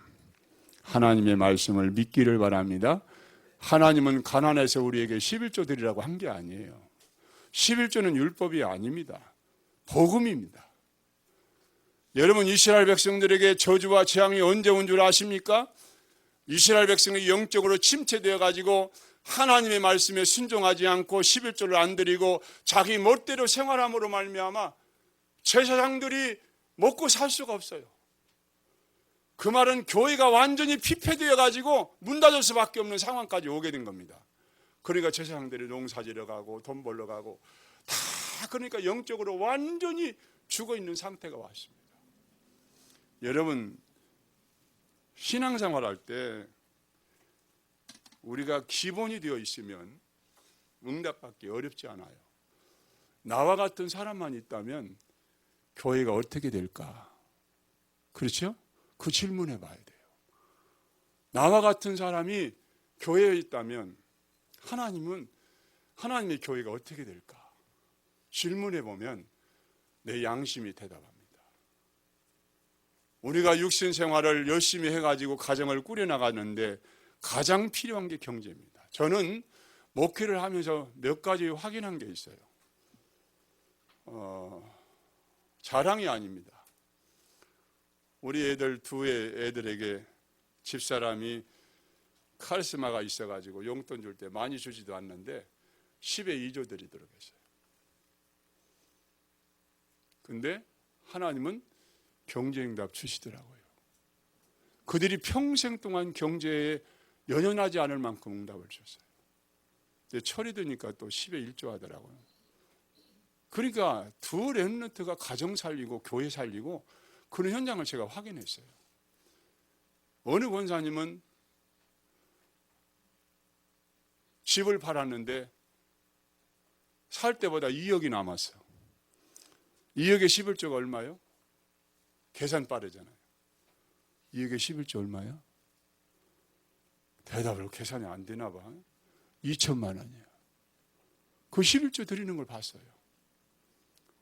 하나님의 말씀을 믿기를 바랍니다. 하나님은 가난해서 우리에게 11조 드리라고 한 게 아니에요. 11조는 율법이 아닙니다. 복음입니다. 여러분, 이스라엘 백성들에게 저주와 재앙이 언제 온 줄 아십니까? 이스라엘 백성이 영적으로 침체되어 가지고 하나님의 말씀에 순종하지 않고 11조를 안 드리고 자기 멋대로 생활함으로 말미암아 제사장들이 먹고 살 수가 없어요. 그 말은 교회가 완전히 피폐되어 가지고 문 닫을 수밖에 없는 상황까지 오게 된 겁니다. 그러니까 제사장들이 농사지러 가고 돈 벌러 가고 다 그러니까 영적으로 완전히 죽어 있는 상태가 왔습니다. 여러분, 신앙생활 할 때 우리가 기본이 되어 있으면 응답받기 어렵지 않아요. 나와 같은 사람만 있다면 교회가 어떻게 될까? 그렇죠? 그 질문해 봐야 돼요. 나와 같은 사람이 교회에 있다면 하나님의 교회가 어떻게 될까? 질문해 보면 내 양심이 대답합니다. 우리가 육신 생활을 열심히 해가지고 가정을 꾸려나가는데 가장 필요한 게 경제입니다. 저는 목회를 하면서 몇 가지 확인한 게 있어요. 자랑이 아닙니다. 우리 애들 두 애들에게 집사람이 카리스마가 있어가지고 용돈 줄 때 많이 주지도 않는데 10에 2조 드리도록 했어요. 근데 하나님은 경제응답 주시더라고요. 그들이 평생 동안 경제에 연연하지 않을 만큼 응답을 줬어요. 근데 철이 드니까 또 10에 1조 하더라고요. 그러니까 두 랩런트가 가정 살리고 교회 살리고 그런 현장을 제가 확인했어요. 어느 권사님은 집을 팔았는데 살 때보다 2억이 남았어. 2억에 11조가 얼마요? 계산 빠르잖아요. 2억에 11조 얼마야? 대답을 계산이 안 되나 봐. 2천만 원이에요. 그 11조 드리는 걸 봤어요.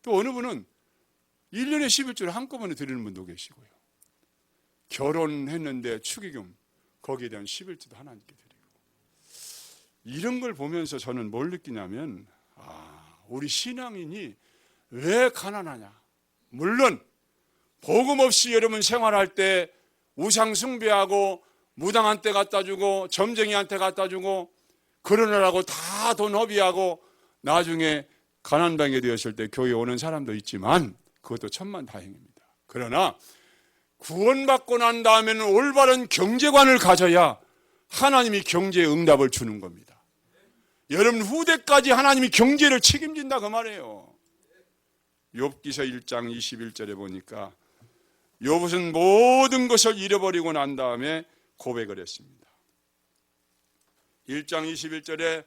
또 어느 분은 1년에 11조를 한꺼번에 드리는 분도 계시고요. 결혼했는데 축의금 거기에 대한 11조도 하나님께 드리고. 이런 걸 보면서 저는 뭘 느끼냐면 우리 신앙인이 왜 가난하냐. 물론 복음 없이 여러분 생활할 때 우상 숭배하고 무당한 때 갖다 주고 점쟁이한테 갖다 주고 그러느라고 다 돈 허비하고 나중에 가난방에 되었을 때 교회 오는 사람도 있지만 그것도 천만다행입니다. 그러나 구원받고 난 다음에는 올바른 경제관을 가져야 하나님이 경제의 응답을 주는 겁니다. 여러분 후대까지 하나님이 경제를 책임진다 그 말이에요. 욥기서 1장 21절에 보니까 욥은 모든 것을 잃어버리고 난 다음에 고백을 했습니다. 1장 21절에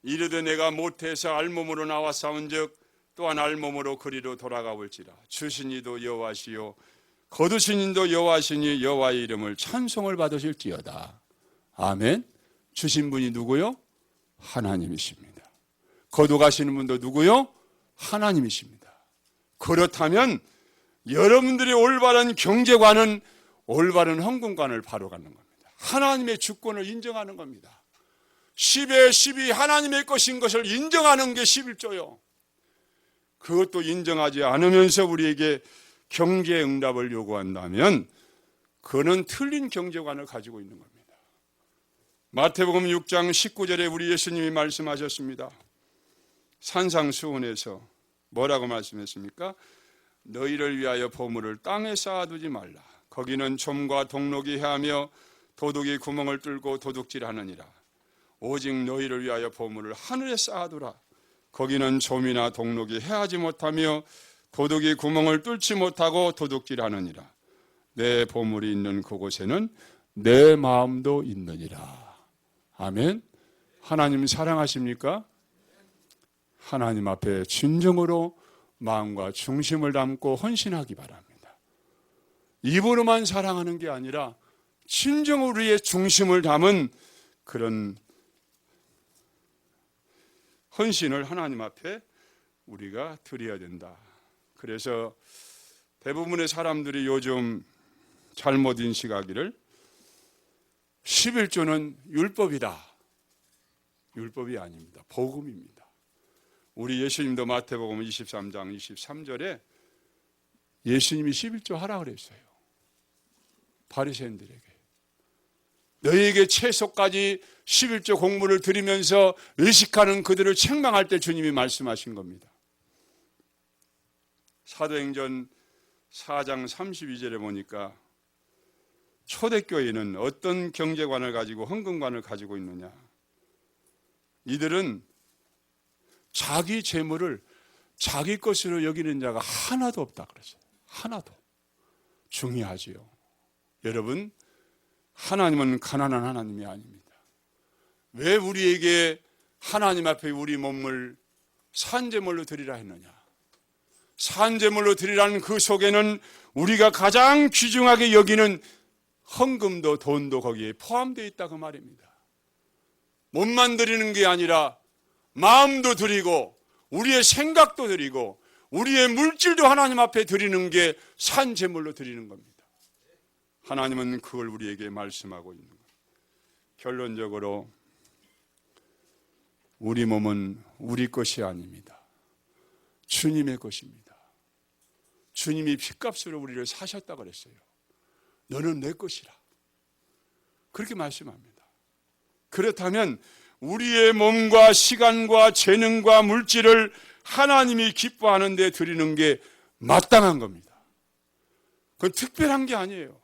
이르되 내가 모태에서 알몸으로 나와 싸운즉 또한 알몸으로 그리로 돌아가 볼지라 주신 이도 여호와시요 거두신 이도 여호와시니 여호와의 이름을 찬송을 받으실지어다. 아멘. 주신 분이 누구요? 하나님이십니다. 거두가시는 분도 누구요? 하나님이십니다. 그렇다면 여러분들의 올바른 경제관은 올바른 헌금관을 바로 갖는 겁니다. 하나님의 주권을 인정하는 겁니다. 10에 10이 하나님의 것인 것을 인정하는 게 11조요. 그것도 인정하지 않으면서 우리에게 경제 응답을 요구한다면 그는 틀린 경제관을 가지고 있는 겁니다. 마태복음 6장 19절에 우리 예수님이 말씀하셨습니다. 산상수훈에서 뭐라고 말씀했습니까? 너희를 위하여 보물을 땅에 쌓아두지 말라. 거기는 좀과 동록이 해하며 도둑이 구멍을 뚫고 도둑질하느니라. 오직 너희를 위하여 보물을 하늘에 쌓아두라. 거기는 좀이나 동록이 해하지 못하며 도둑이 구멍을 뚫지 못하고 도둑질하느니라. 내 보물이 있는 그곳에는 내 마음도 있느니라. 아멘. 하나님 사랑하십니까? 하나님 앞에 진정으로 마음과 중심을 담고 헌신하기 바랍니다. 입으로만 사랑하는 게 아니라 진정 우리의 중심을 담은 그런 헌신을 하나님 앞에 우리가 드려야 된다. 그래서 대부분의 사람들이 요즘 잘못 인식하기를 11조는 율법이다. 율법이 아닙니다. 복음입니다. 우리 예수님도 마태복음 23장 23절에 예수님이 11조 하라 그랬어요. 바리새인들에게. 너희에게 채소까지 11조 공물을 드리면서 외식하는 그들을 책망할 때 주님이 말씀하신 겁니다. 사도행전 4장 32절에 보니까 초대교회는 어떤 경제관을 가지고 헌금관을 가지고 있느냐, 이들은 자기 재물을 자기 것으로 여기는 자가 하나도 없다 그랬어요. 하나도. 중요하지요. 여러분, 하나님은 가난한 하나님이 아닙니다. 왜 우리에게 하나님 앞에 우리 몸을 산제물로 드리라 했느냐? 산제물로 드리라는 그 속에는 우리가 가장 귀중하게 여기는 헌금도 돈도 거기에 포함되어 있다 그 말입니다. 몸만 드리는 게 아니라 마음도 드리고 우리의 생각도 드리고 우리의 물질도 하나님 앞에 드리는 게 산제물로 드리는 겁니다. 하나님은 그걸 우리에게 말씀하고 있는 겁니다. 결론적으로 우리 몸은 우리 것이 아닙니다. 주님의 것입니다. 주님이 핏값으로 우리를 사셨다 그랬어요. 너는 내 것이라. 그렇게 말씀합니다. 그렇다면 우리의 몸과 시간과 재능과 물질을 하나님이 기뻐하는 데 드리는 게 마땅한 겁니다. 그건 특별한 게 아니에요.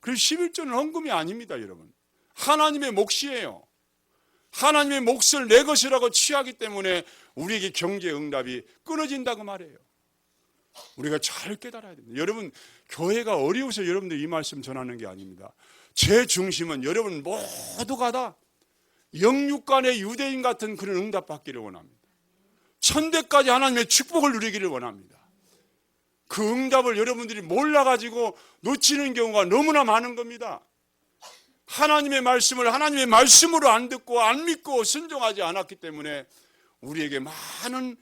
그리고 11조는 헌금이 아닙니다, 여러분. 하나님의 몫이에요. 하나님의 몫을 내 것이라고 취하기 때문에 우리에게 경제 응답이 끊어진다고 말해요. 우리가 잘 깨달아야 됩니다. 여러분, 교회가 어려워서 여러분들 이 말씀 전하는 게 아닙니다. 제 중심은 여러분 모두가 다 영육간의 유대인 같은 그런 응답 받기를 원합니다. 천대까지 하나님의 축복을 누리기를 원합니다. 그 응답을 여러분들이 몰라가지고 놓치는 경우가 너무나 많은 겁니다. 하나님의 말씀을 하나님의 말씀으로 안 듣고 안 믿고 순종하지 않았기 때문에 우리에게 많은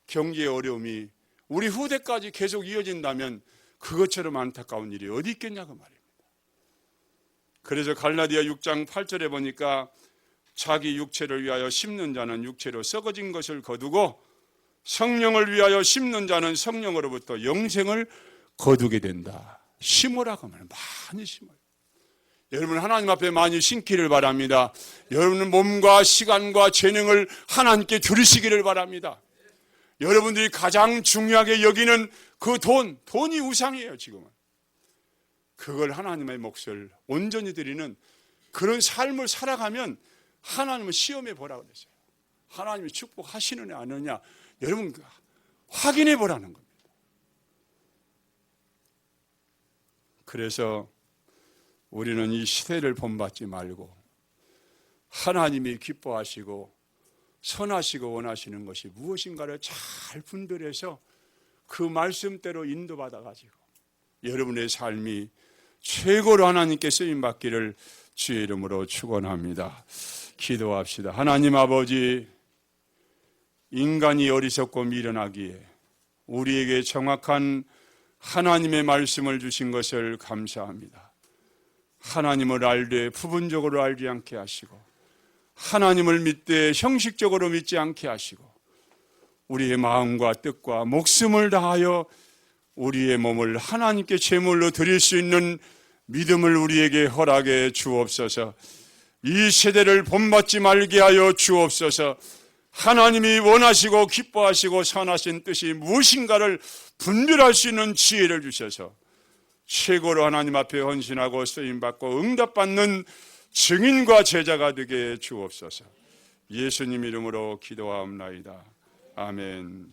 경제의 어려움이 우리 후대까지 계속 이어진다면 그것처럼 안타까운 일이 어디 있겠냐고 말입니다. 그래서 갈라디아 6장 8절에 보니까 자기 육체를 위하여 심는 자는 육체로 썩어진 것을 거두고 성령을 위하여 심는 자는 성령으로부터 영생을 거두게 된다. 심으라고 하면 많이 심어요. 여러분, 하나님 앞에 많이 심기를 바랍니다. 여러분은 몸과 시간과 재능을 하나님께 드리시기를 바랍니다. 여러분들이 가장 중요하게 여기는 그 돈이 우상이에요. 지금은 그걸 하나님의 몫을 온전히 드리는 그런 삶을 살아가면 하나님은 시험해 보라고 그랬어요. 하나님이 축복하시느냐 안 하느냐 여러분 확인해 보라는 겁니다. 그래서 우리는 이 시대를 본받지 말고 하나님이 기뻐하시고 선하시고 원하시는 것이 무엇인가를 잘 분별해서 그 말씀대로 인도받아가지고 여러분의 삶이 최고로 하나님께 쓰임받기를 주의 이름으로 축원합니다. 기도합시다. 하나님 아버지, 인간이 어리석고 미련하기에 우리에게 정확한 하나님의 말씀을 주신 것을 감사합니다. 하나님을 알되 부분적으로 알지 않게 하시고 하나님을 믿되 형식적으로 믿지 않게 하시고 우리의 마음과 뜻과 목숨을 다하여 우리의 몸을 하나님께 제물로 드릴 수 있는 믿음을 우리에게 허락해 주옵소서. 이 세대를 본받지 말게 하여 주옵소서. 하나님이 원하시고 기뻐하시고 선하신 뜻이 무엇인가를 분별할 수 있는 지혜를 주셔서 최고로 하나님 앞에 헌신하고 쓰임받고 응답받는 증인과 제자가 되게 주옵소서. 예수님 이름으로 기도하옵나이다. 아멘.